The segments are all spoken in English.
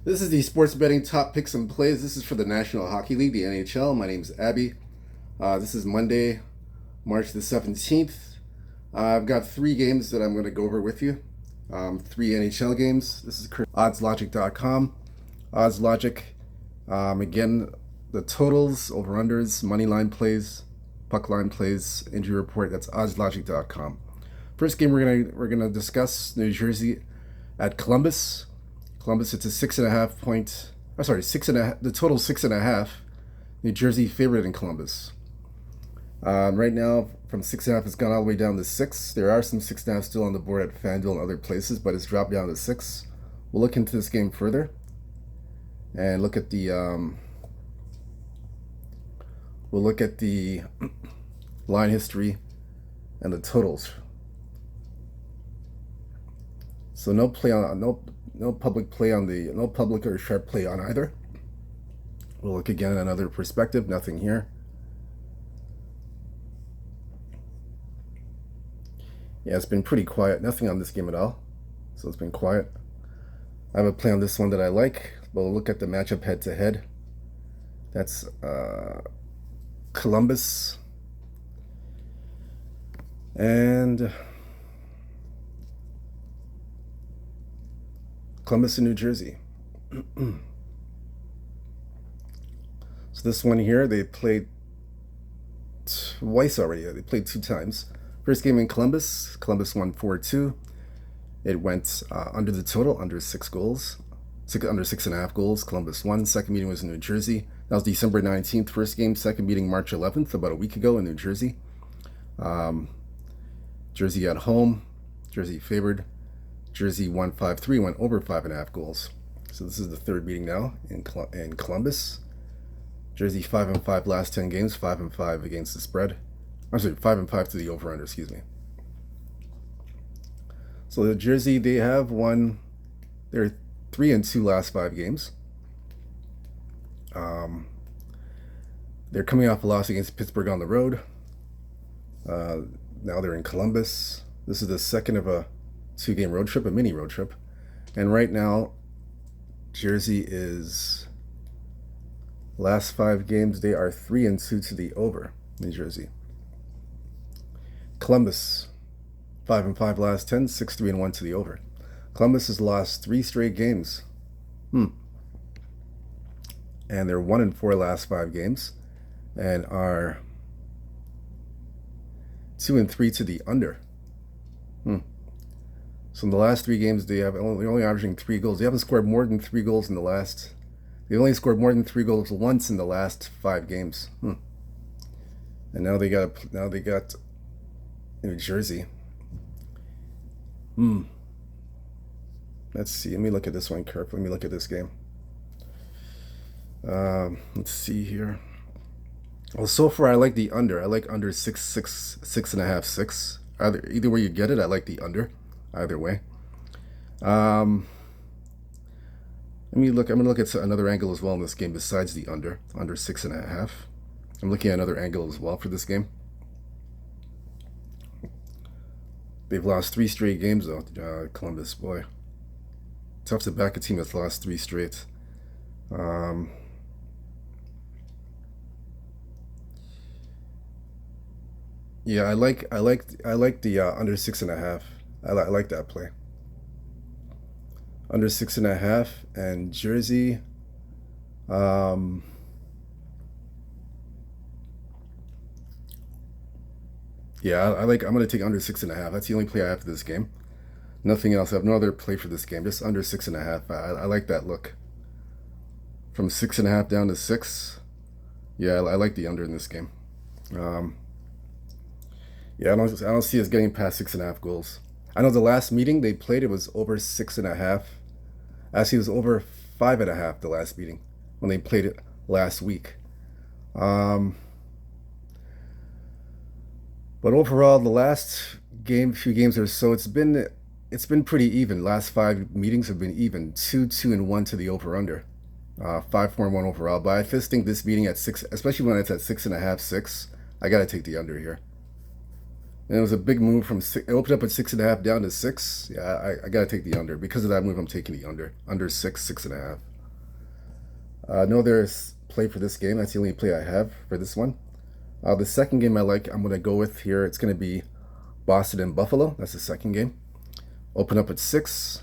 This is the sports betting top picks and plays. This is for the National Hockey League, the NHL. My name is Abby. This is Monday, March the 17th. I've got three games that I'm going to go over with you. Three NHL games. This is oddslogic.com. Oddslogic. Again, the totals, over-unders, moneyline plays, puckline plays, injury report. That's oddslogic.com. First game we're gonna discuss New Jersey at Columbus. Columbus, it's a 6.5 point. Oh, sorry, 6.5. The total 6.5. New Jersey favorite in Columbus. Right now, from 6.5, it's gone all the way down to 6. There are some 6.5 still on the board at FanDuel and other places, but it's dropped down to 6. We'll look into this game further and look at the line history and the totals. So no public play on no public or sharp play on either. We'll look again at another perspective. Nothing here. Yeah, it's been pretty quiet. Nothing on this game at all. So it's been quiet. I have a play on this one that I like. We'll look at the matchup head to head. That's Columbus and Columbus in New Jersey. So this one here, they played twice already. They played 2 times. First game in Columbus, Columbus won 4-2. It went under the total, under 6 goals, under 6.5 goals. Columbus won. Second meeting was in New Jersey. That was December 19th. First game, second meeting March 11th, about a week ago in New Jersey. Jersey at home. Jersey favored. Jersey won 5-3, went over 5.5 goals. So this is the third meeting now in Columbus. Jersey 5-5 last 10 games, 5-5 against the spread. I'm sorry, 5-5 to the over/under. Excuse me. So the Jersey, they have won their 3-2 last 5 games. They're coming off a loss against Pittsburgh on the road. Now they're in Columbus. This is the second of a 2-game road trip, a mini road trip. And right now, Jersey is, last 5 games, they are 3-2 to the over, New Jersey. Columbus, 5-5 last 10, 6-3-1 to the over. Columbus has lost 3 straight games. And they're 1-4 last 5 games and are 2-3 to the under. So in the last 3 games, they're only averaging 3 goals. They haven't scored more than 3 goals in the last. They only scored more than 3 goals once in the last 5 games. And now they got New Jersey. Let's see. Let me look at this one carefully. Let me look at this game. Let's see here. Well, so far I like the under. I like under 6.5, 6. Either way you get it, I like the under. Either way. Let me look. I'm gonna look at another angle as well in this game besides the under 6.5. I'm looking at another angle as well for this game. They've lost 3 straight games though. Columbus, boy, tough to back a team that's lost 3 straight. Yeah, I like the under 6.5. I like that play. Under 6.5 and Jersey. Yeah, I'm going to take under 6.5. That's the only play I have for this game. Nothing else. I have no other play for this game. Just under 6.5. I like that look. From 6.5 down to 6. Yeah, I like the under in this game. Yeah, I don't see us getting past 6.5 goals. I know the last meeting they played, it was over 6.5. Actually, it was over 5.5 the last meeting when they played it last week. But overall, the last few games or so, it's been pretty even. Last 5 meetings have been even. 2-2-1 to the over/under. 5-4-1 overall. But I just think this meeting at 6, especially when it's at 6.5, 6, I gotta take the under here. And it was a big move from it opened up at 6.5 down to 6. Yeah, I gotta take the under. Because of that move, I'm taking the under. Under 6, 6.5. No other play for this game. That's the only play I have for this one. The second game I'm going to go with here. It's going to be Boston and Buffalo. That's the second game. Open up at 6.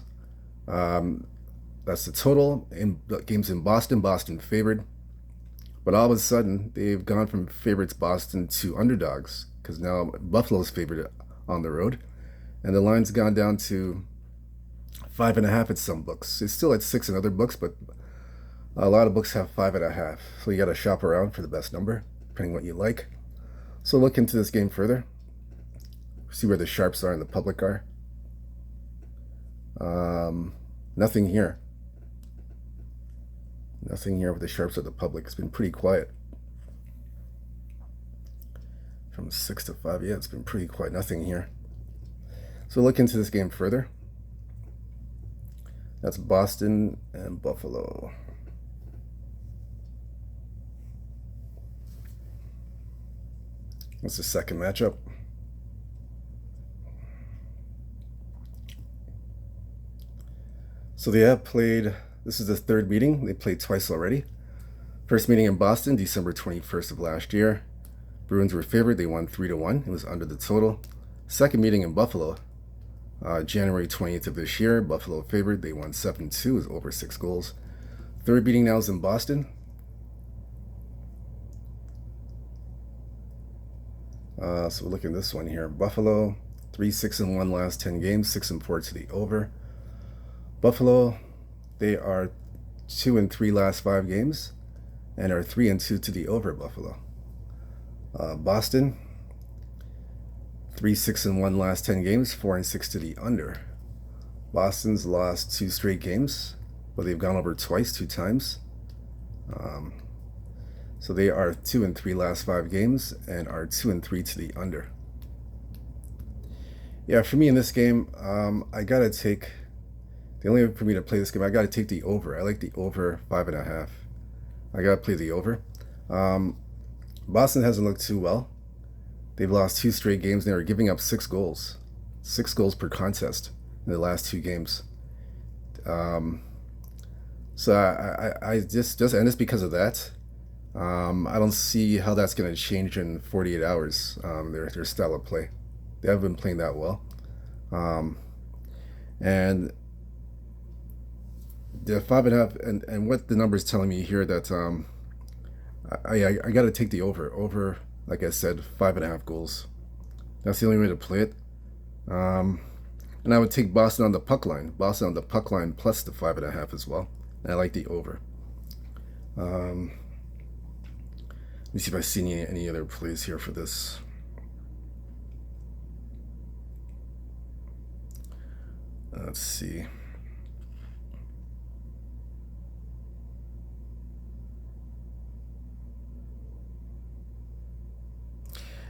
That's the total. In games in Boston, Boston favored. But all of a sudden, they've gone from favorites Boston to underdogs because now Buffalo's favored on the road. And the line's gone down to 5.5 at some books. It's still at 6 in other books, but a lot of books have 5.5. So you got to shop around for the best number, depending what you like. So look into this game further. See where the sharps are and the public are. Nothing here. Nothing here with the sharps or the public. It's been pretty quiet. From 6 to 5, yeah, it's been pretty quiet. Nothing here. So look into this game further. That's Boston and Buffalo. That's the second matchup. So they have played, this is the third meeting. They played twice already. First meeting in Boston, December 21st of last year. Bruins were favored. They won 3-1. It was under the total. Second meeting in Buffalo, January 20th of this year. Buffalo favored. They won 7-2. It was over 6 goals. Third meeting now is in Boston. So look at this one here. Buffalo, 3-6-1 last 10 games, 6-4 to the over. Buffalo, they are 2-3 last 5 games, and are 3-2 to the over. Buffalo. Boston, 3-6-1 last 10 games, 4-6 to the under. Boston's lost 2 straight games, but they've gone over twice, 2 times. So they are 2-3 last 5 games and are 2-3 to the under. Yeah, for me in this game, I gotta take the only way for me to play this game. I gotta take the over. I like the over 5.5. I gotta play the over. Boston hasn't looked too well. They've lost 2 straight games and they are giving up 6 goals, 6 goals per contest in the last 2 games. So I just and it's because of that. I don't see how that's going to change in 48 hours. Their style of play, they haven't been playing that well, and the 5.5 and what the number is telling me here that I got to take the over. Like I said, 5.5 goals. That's the only way to play it. And I would take Boston on the puck line. Boston on the puck line plus the 5.5 as well. And I like the over. Let me see if I see any other plays here for this. Let's see.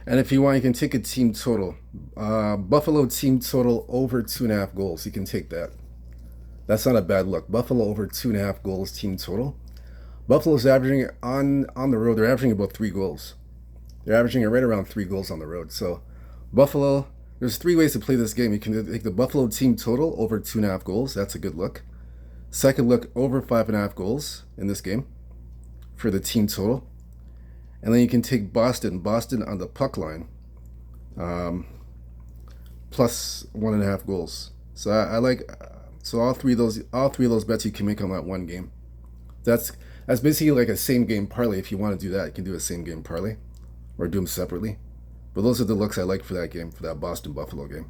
And if you want, you can take a team total. Buffalo team total over 2.5 goals. You can take that. That's not a bad look. Buffalo over 2.5 goals team total. Buffalo's averaging on the road. They're averaging about 3 goals. They're averaging right around 3 goals on the road. So Buffalo, there's 3 ways to play this game. You can take the Buffalo team total over 2.5 goals. That's a good look. Second look, over 5.5 goals in this game for the team total. And then you can take Boston on the puck line, plus 1.5 goals. So I like all three of those bets you can make on that one game. That's basically like a same game parlay. If you want to do that, you can do a same game parlay, or do them separately. But those are the looks I like for that game, for that Boston Buffalo game.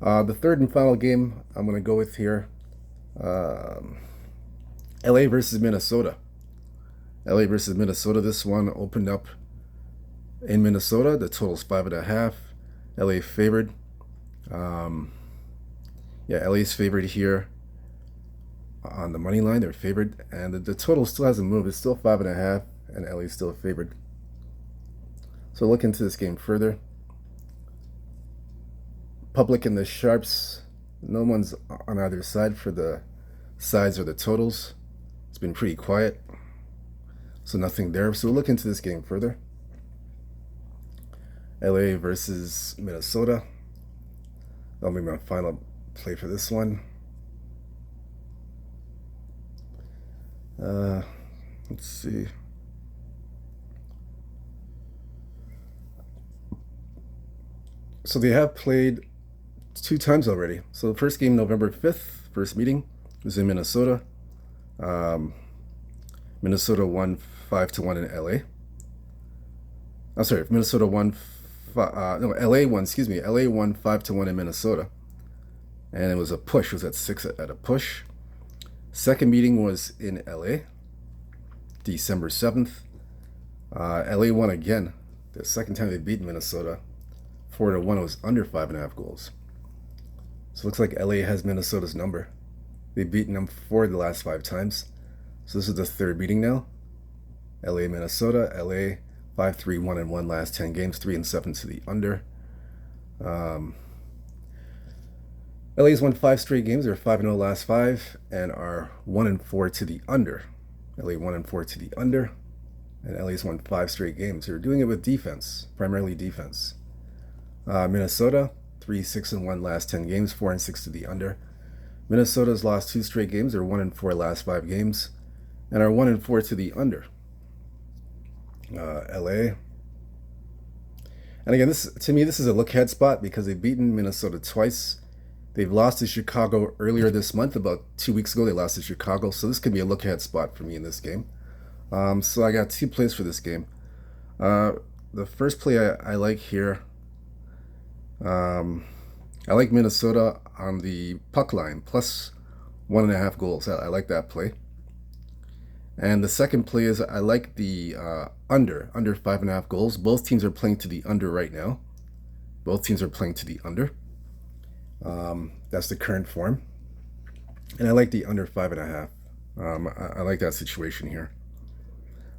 The third and final game I'm going to go with here, LA versus Minnesota. LA versus Minnesota. This one opened up in Minnesota. The total's 5.5. LA favored. LA's favored here on the money line. They're favored, and the total still hasn't moved. It's still 5.5, and LA's still favored. So look into this game further. Public and the sharps. No one's on either side for the sides or the totals. It's been pretty quiet. So nothing there. So we'll look into this game further. LA versus Minnesota. That'll be my final play for this one. Let's see. So they have played 2 times already. So the first game, November 5th, first meeting, was in Minnesota. Minnesota won 5-1 in LA. I'm sorry, Minnesota won. No, LA won. Excuse me, LA won 5-1 in Minnesota, and it was a push. It was at 6 at a push. Second meeting was in LA, December 7th. LA won again. The second time they beat Minnesota, 4-1. It was under 5.5 goals. So it looks like LA has Minnesota's number. They've beaten them 4 of the last 5 times. So this is the third meeting now. LA, Minnesota. LA 5-3, 1-1 last 10 games, 3-7 to the under. LA's won 5 straight games. They're 5-0 last 5 and are 1-4 to the under. LA 1-4 to the under, and LA's won 5 straight games. They're doing it with defense, primarily defense. Minnesota 3-6-1 last 10 games, 4-6 to the under. Minnesota's lost 2 straight games. They're 1-4 last 5 games, and are 1-4 to the under. LA. And again, to me, this is a look-ahead spot because they've beaten Minnesota twice. They've lost to Chicago earlier this month. About 2 weeks ago, they lost to Chicago. So this could be a look-ahead spot for me in this game. So I got 2 plays for this game. The first play I like here, I like Minnesota on the puck line, plus 1.5 goals. I like that play. And the second play is I like the under 5.5 goals. Both teams are playing to the under right now. Both teams are playing to the under. That's the current form. And I like the under 5.5. I like that situation here.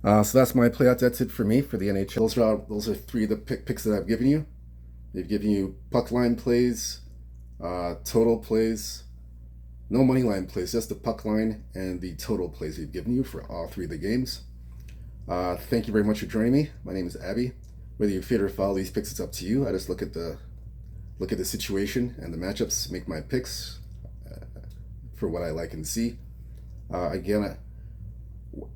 So that's my play out. That's it for me for the NHL. Those are 3 of the picks that I've given you. They've given you puck line plays, total plays, no money line plays, just the puck line and the total plays they've given you for all 3 of the games. Thank you very much for joining me. My name is Abby. Whether you fit or follow these picks, it's up to you. I just look at the situation and the matchups, make my picks for what I like and see. Again,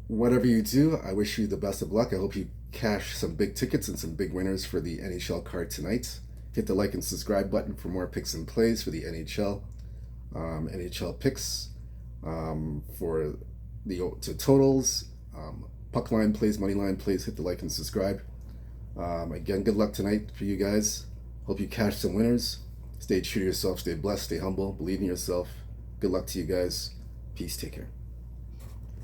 whatever you do, I wish you the best of luck. I hope you cash some big tickets and some big winners for the NHL card tonight. Hit the like and subscribe button for more picks and plays for the NHL. NHL picks for the totals, puck line plays, money line plays. Hit the like and subscribe. Again, good luck tonight for you guys. Hope you cash some winners. Stay true to yourself, stay blessed, stay humble, believe in yourself. Good luck to you guys. Peace, take care.